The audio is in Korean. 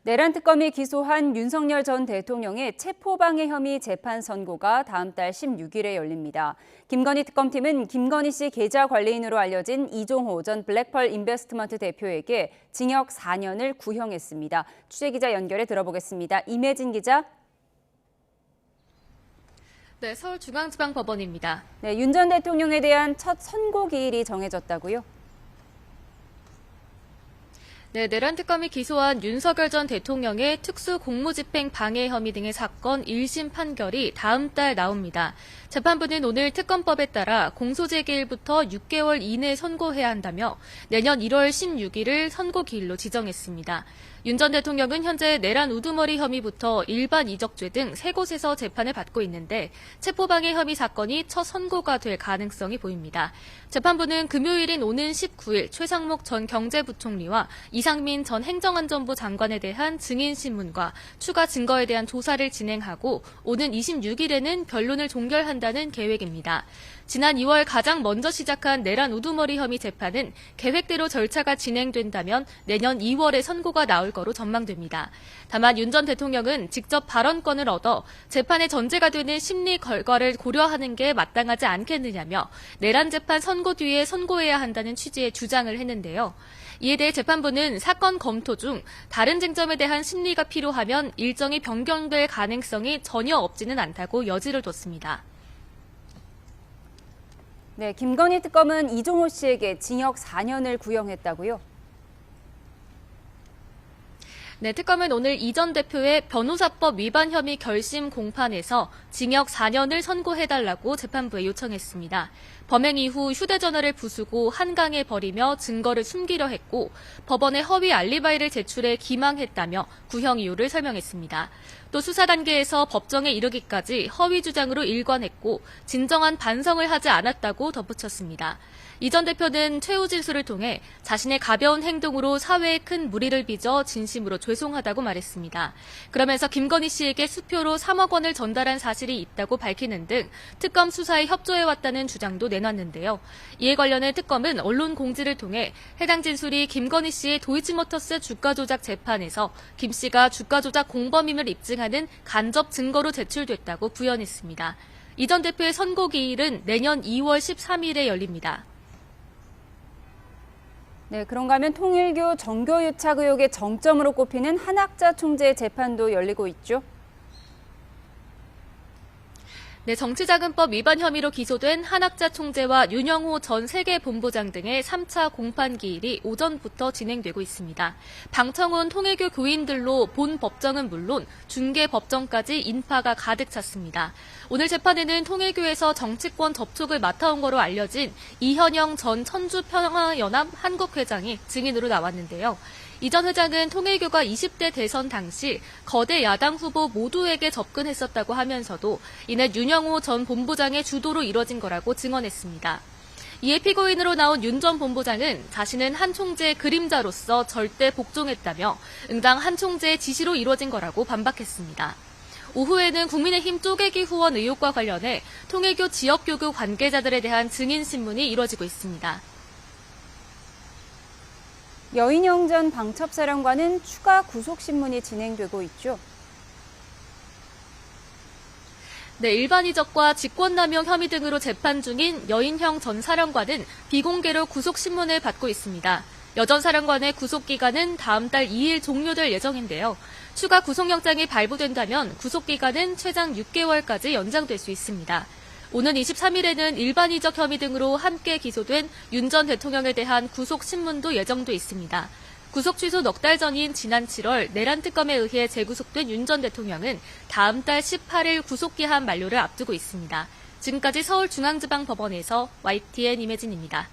내란 특검이 기소한 윤석열 전 대통령의 체포방해 혐의 재판 선고가 다음 달 16일에 열립니다. 김건희 특검팀은 김건희 씨 계좌 관리인으로 알려진 이종호 전 블랙펄 인베스트먼트 대표에게 징역 4년을 구형했습니다. 취재기자 연결해 들어보겠습니다. 임혜진 기자. 네, 서울중앙지방법원입니다. 네, 윤 전 대통령에 대한 첫 선고 기일이 정해졌다고요? 네, 내란 특검이 기소한 윤석열 전 대통령의 특수 공무집행 방해 혐의 등의 사건 1심 판결이 다음 달 나옵니다. 재판부는 오늘 특검법에 따라 공소제기일부터 6개월 이내에 선고해야 한다며 내년 1월 16일을 선고기일로 지정했습니다. 윤 전 대통령은 현재 내란 우두머리 혐의부터 일반 이적죄 등 3곳에서 재판을 받고 있는데 체포방해 혐의 사건이 첫 선고가 될 가능성이 보입니다. 재판부는 금요일인 오는 19일 최상목 전 경제부총리와 이상민 전 행정안전부 장관에 대한 증인신문과 추가 증거에 대한 조사를 진행하고 오는 26일에는 변론을 종결한다는 계획입니다. 지난 2월 가장 먼저 시작한 내란 우두머리 혐의 재판은 계획대로 절차가 진행된다면 내년 2월에 선고가 나올 거로 전망됩니다. 다만 윤 전 대통령은 직접 발언권을 얻어 재판의 전제가 되는 심리 결과를 고려하는 게 마땅하지 않겠느냐며 내란 재판 선고 뒤에 선고해야 한다는 취지의 주장을 했는데요. 이에 대해 재판부는 사건 검토 중 다른 쟁점에 대한 심리가 필요하면 일정이 변경될 가능성이 전혀 없지는 않다고 여지를 뒀습니다. 네, 김건희 특검은 이종호 씨에게 징역 4년을 구형했다고요? 네, 특검은 오늘 이 전 대표의 변호사법 위반 혐의 결심 공판에서 징역 4년을 선고해달라고 재판부에 요청했습니다. 범행 이후 휴대전화를 부수고 한강에 버리며 증거를 숨기려 했고 법원에 허위 알리바이를 제출해 기망했다며 구형 이유를 설명했습니다. 또 수사 단계에서 법정에 이르기까지 허위 주장으로 일관했고 진정한 반성을 하지 않았다고 덧붙였습니다. 이 전 대표는 최후 진술을 통해 자신의 가벼운 행동으로 사회에 큰 무리를 빚어 진심으로 죄송하다고 말했습니다. 그러면서 김건희 씨에게 수표로 3억 원을 전달한 사실이 있다고 밝히는 등 특검 수사에 협조해왔다는 주장도 내놨는데요. 이에 관련해 특검은 언론 공지를 통해 해당 진술이 김건희 씨의 도이치모터스 주가 조작 재판에서 김 씨가 주가 조작 공범임을 입증하는 간접 증거로 제출됐다고 부연했습니다. 이 전 대표의 선고 기일은 내년 2월 13일에 열립니다. 네, 그런가 하면 통일교 정교유착 의혹의 정점으로 꼽히는 한학자 총재 재판도 열리고 있죠. 네, 정치자금법 위반 혐의로 기소된 한학자 총재와 윤영호 전 세계본부장 등의 3차 공판 기일이 오전부터 진행되고 있습니다. 방청원 통일교 교인들로 본 법정은 물론 중계 법정까지 인파가 가득 찼습니다. 오늘 재판에는 통일교에서 정치권 접촉을 맡아온 거로 알려진 이현영 전 천주평화연합 한국회장이 증인으로 나왔는데요. 이 전 회장은 통일교가 20대 대선 당시 거대 야당 후보 모두에게 접근했었다고 하면서도 이는 윤영호 전 본부장의 주도로 이뤄진 거라고 증언했습니다. 이에 피고인으로 나온 윤 전 본부장은 자신은 한 총재의 그림자로서 절대 복종했다며 응당 한 총재의 지시로 이뤄진 거라고 반박했습니다. 오후에는 국민의힘 쪼개기 후원 의혹과 관련해 통일교 지역교구 관계자들에 대한 증인신문이 이뤄지고 있습니다. 여인영 전 방첩사령관은 추가 구속신문이 진행되고 있죠. 네, 일반 이적과 직권남용 혐의 등으로 재판 중인 여인형 전 사령관은 비공개로 구속신문을 받고 있습니다. 여 전 사령관의 구속기간은 다음 달 2일 종료될 예정인데요. 추가 구속영장이 발부된다면 구속기간은 최장 6개월까지 연장될 수 있습니다. 오는 23일에는 일반 이적 혐의 등으로 함께 기소된 윤 전 대통령에 대한 구속신문도 예정돼 있습니다. 구속 취소 넉 달 전인 지난 7월 내란 특검에 의해 재구속된 윤 전 대통령은 다음 달 18일 구속기한 만료를 앞두고 있습니다. 지금까지 서울중앙지방법원에서 YTN 임혜진입니다.